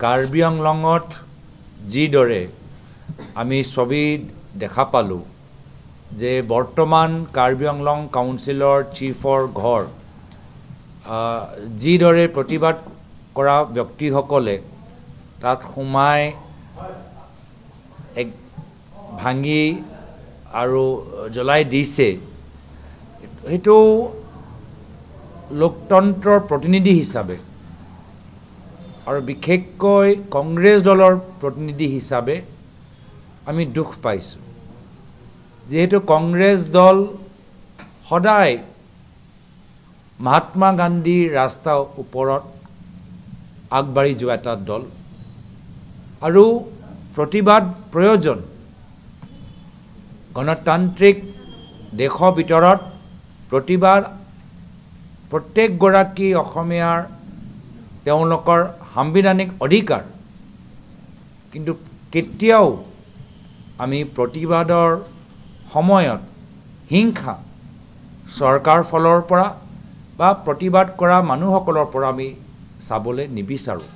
কাৰ্বি আংলঙত যিদৰে আমি ছবি দেখা পালোঁ যে বৰ্তমান কাৰ্বি আংলং কাউন্সিলৰ চিফৰ ঘৰ যিদৰে প্ৰতিবাদ কৰা ব্যক্তিসকলে তাত সোমাই ভাঙি আৰু জ্বলাই দিছে, সেইটো লোকতন্ত্ৰৰ প্ৰতিনিধি হিচাপে আৰু বিশেষকৈ কংগ্ৰেছ দলৰ প্ৰতিনিধি হিচাপে আমি দুখ পাইছোঁ। যিহেতু কংগ্ৰেছ দল সদায় মহাত্মা গান্ধীৰ ৰাস্তাৰ ওপৰত আগবাঢ়ি যোৱা এটা দল আৰু প্ৰতিবাদ প্ৰয়োজন। গণতান্ত্ৰিক দেশৰ ভিতৰত প্ৰতিবাদ প্ৰত্যেকগৰাকী অসমীয়াৰ তেওঁলোকৰ সাংবিধানিক অধিকাৰ, কিন্তু কেতিয়াও আমি প্ৰতিবাদৰ সময়ত হিংসা চৰকাৰ ফালৰ পৰা বা প্ৰতিবাদ কৰা মানুহসকলৰ পৰা আমি চাবলৈ নিবিচাৰোঁ।